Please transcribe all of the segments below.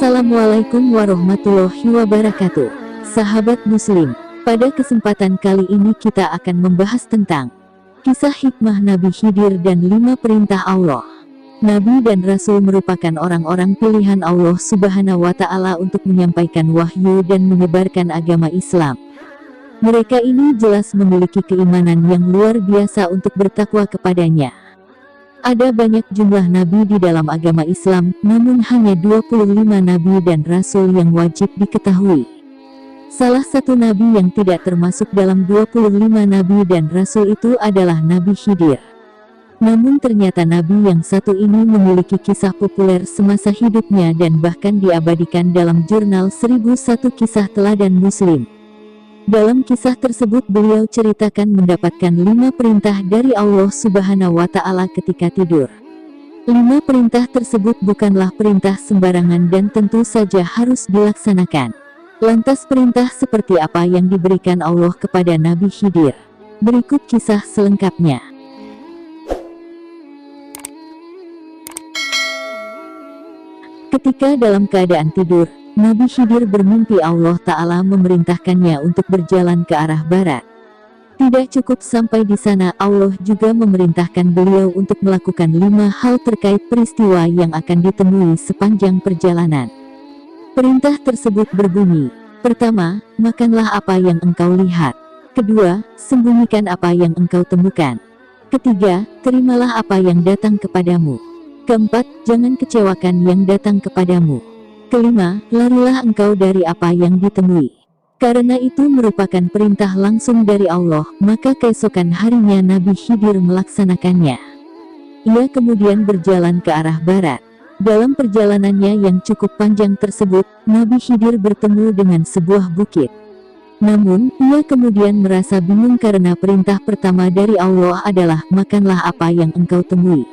Assalamualaikum warahmatullahi wabarakatuh. Sahabat muslim, pada kesempatan kali ini kita akan membahas tentang kisah hikmah Nabi Khidir dan 5 perintah Allah. Nabi dan Rasul merupakan orang-orang pilihan Allah Subhanahu wa Ta'ala untuk menyampaikan wahyu dan menyebarkan agama Islam. Mereka ini jelas memiliki keimanan yang luar biasa untuk bertakwa kepadanya. Ada banyak jumlah nabi di dalam agama Islam, namun hanya 25 nabi dan rasul yang wajib diketahui. Salah satu nabi yang tidak termasuk dalam 25 nabi dan rasul itu adalah Nabi Khidir. Namun ternyata nabi yang satu ini memiliki kisah populer semasa hidupnya dan bahkan diabadikan dalam jurnal 1001 Kisah Teladan Muslim. Dalam kisah tersebut beliau ceritakan mendapatkan 5 perintah dari Allah Subhanahu wa Ta'ala ketika tidur. 5 perintah tersebut bukanlah perintah sembarangan dan tentu saja harus dilaksanakan. Lantas perintah seperti apa yang diberikan Allah kepada Nabi Khidir? Berikut kisah selengkapnya. Ketika dalam keadaan tidur, Nabi Khidir bermimpi Allah Ta'ala memerintahkannya untuk berjalan ke arah barat. Tidak cukup sampai di sana, Allah juga memerintahkan beliau untuk melakukan 5 hal terkait peristiwa yang akan ditemui sepanjang perjalanan. Perintah tersebut berbunyi, pertama, makanlah apa yang engkau lihat. Kedua, sembunyikan apa yang engkau temukan. Ketiga, terimalah apa yang datang kepadamu. Keempat, jangan kecewakan yang datang kepadamu. Kelima, larilah engkau dari apa yang ditemui. Karena itu merupakan perintah langsung dari Allah, maka keesokan harinya Nabi Khidir melaksanakannya. Ia kemudian berjalan ke arah barat. Dalam perjalanannya yang cukup panjang tersebut, Nabi Khidir bertemu dengan sebuah bukit. Namun, ia kemudian merasa bingung karena perintah pertama dari Allah adalah makanlah apa yang engkau temui.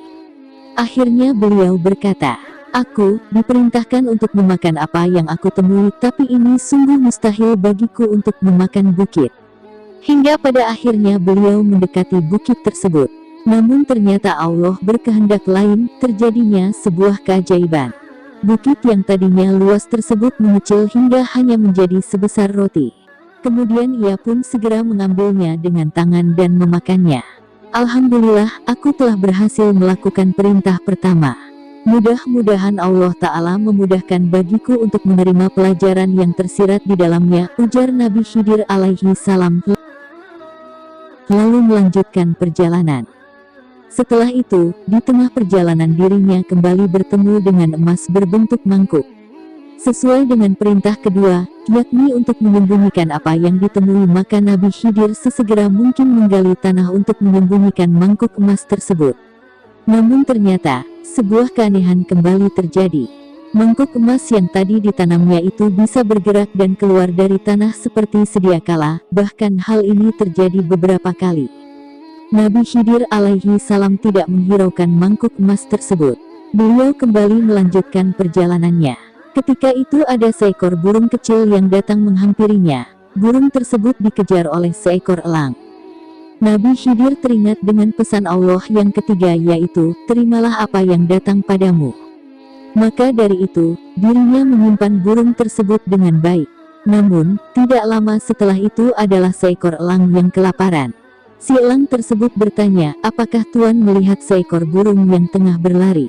Akhirnya beliau berkata, aku diperintahkan untuk memakan apa yang aku temui, tapi ini sungguh mustahil bagiku untuk memakan bukit. Hingga pada akhirnya beliau mendekati bukit tersebut. Namun ternyata Allah berkehendak lain, terjadinya sebuah keajaiban. Bukit yang tadinya luas tersebut mengecil hingga hanya menjadi sebesar roti. Kemudian ia pun segera mengambilnya dengan tangan dan memakannya. Alhamdulillah, aku telah berhasil melakukan perintah pertama. Mudah-mudahan Allah Ta'ala memudahkan bagiku untuk menerima pelajaran yang tersirat di dalamnya, ujar Nabi Khidir alaihi salam, lalu melanjutkan perjalanan. Setelah itu, di tengah perjalanan dirinya kembali bertemu dengan emas berbentuk mangkuk. Sesuai dengan perintah kedua, yakni untuk menyembunyikan apa yang ditemui, maka Nabi Khidir sesegera mungkin menggali tanah untuk menyembunyikan mangkuk emas tersebut. Namun ternyata, sebuah keanehan kembali terjadi. Mangkuk emas yang tadi ditanamnya itu bisa bergerak dan keluar dari tanah seperti sedia kala, bahkan hal ini terjadi beberapa kali. Nabi Khidir alaihi salam tidak menghiraukan mangkuk emas tersebut. Beliau kembali melanjutkan perjalanannya. Ketika itu ada seekor burung kecil yang datang menghampirinya. Burung tersebut dikejar oleh seekor elang. Nabi Khidir teringat dengan pesan Allah yang ketiga, yaitu, terimalah apa yang datang padamu. Maka dari itu, dirinya menyimpan burung tersebut dengan baik. Namun, tidak lama setelah itu adalah seekor elang yang kelaparan. Si elang tersebut bertanya, apakah Tuan melihat seekor burung yang tengah berlari?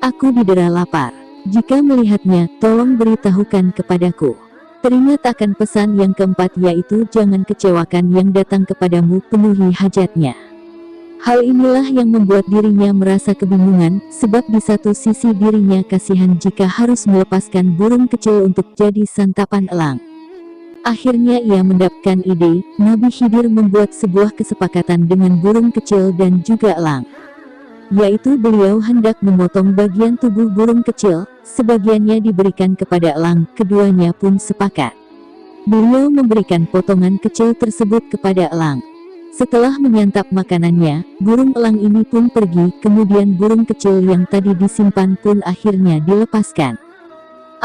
Aku didera lapar. Jika melihatnya, tolong beritahukan kepadaku. Teringat akan pesan yang keempat, yaitu jangan kecewakan yang datang kepadamu, penuhi hajatnya. Hal inilah yang membuat dirinya merasa kebingungan, sebab di satu sisi dirinya kasihan jika harus melepaskan burung kecil untuk jadi santapan elang. Akhirnya ia mendapatkan ide, Nabi Khidir membuat sebuah kesepakatan dengan burung kecil dan juga elang. Yaitu beliau hendak memotong bagian tubuh burung kecil, sebagiannya diberikan kepada elang, keduanya pun sepakat. Beliau memberikan potongan kecil tersebut kepada elang. Setelah menyantap makanannya, burung elang ini pun pergi, kemudian burung kecil yang tadi disimpan pun akhirnya dilepaskan.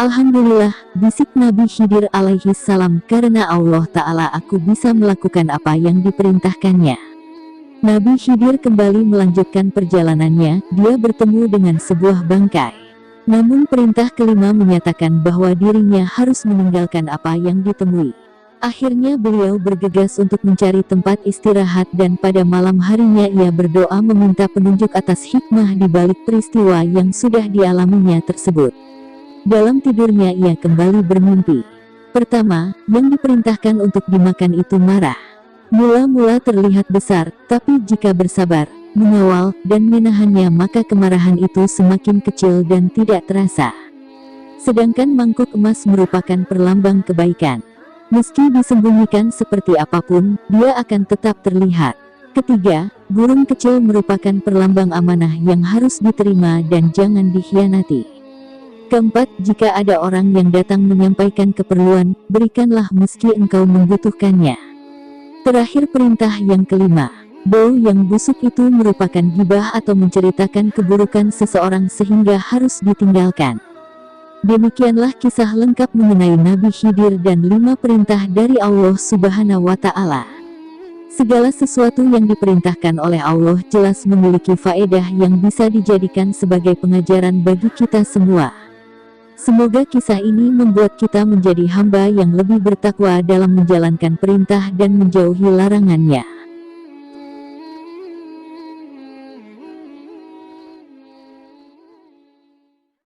Alhamdulillah, bisik Nabi Khidir alaihi salam, karena Allah Ta'ala aku bisa melakukan apa yang diperintahkannya. Nabi Khidir kembali melanjutkan perjalanannya, dia bertemu dengan sebuah bangkai. Namun perintah kelima menyatakan bahwa dirinya harus meninggalkan apa yang ditemui. Akhirnya beliau bergegas untuk mencari tempat istirahat dan pada malam harinya ia berdoa meminta penunjuk atas hikmah di balik peristiwa yang sudah dialaminya tersebut. Dalam tidurnya ia kembali bermimpi. Pertama, yang diperintahkan untuk dimakan itu marah. Mula-mula terlihat besar, tapi jika bersabar, mengawal, dan menahannya maka kemarahan itu semakin kecil dan tidak terasa. Sedangkan mangkuk emas merupakan perlambang kebaikan. Meski disembunyikan seperti apapun, dia akan tetap terlihat. Ketiga, burung kecil merupakan perlambang amanah yang harus diterima dan jangan dikhianati. Keempat, jika ada orang yang datang menyampaikan keperluan, berikanlah meski engkau membutuhkannya. Terakhir perintah yang kelima, bau yang busuk itu merupakan gibah atau menceritakan keburukan seseorang sehingga harus ditinggalkan. Demikianlah kisah lengkap mengenai Nabi Khidir dan 5 perintah dari Allah Subhanahu wa Ta'ala. Segala sesuatu yang diperintahkan oleh Allah jelas memiliki faedah yang bisa dijadikan sebagai pengajaran bagi kita semua. Semoga kisah ini membuat kita menjadi hamba yang lebih bertakwa dalam menjalankan perintah dan menjauhi larangannya.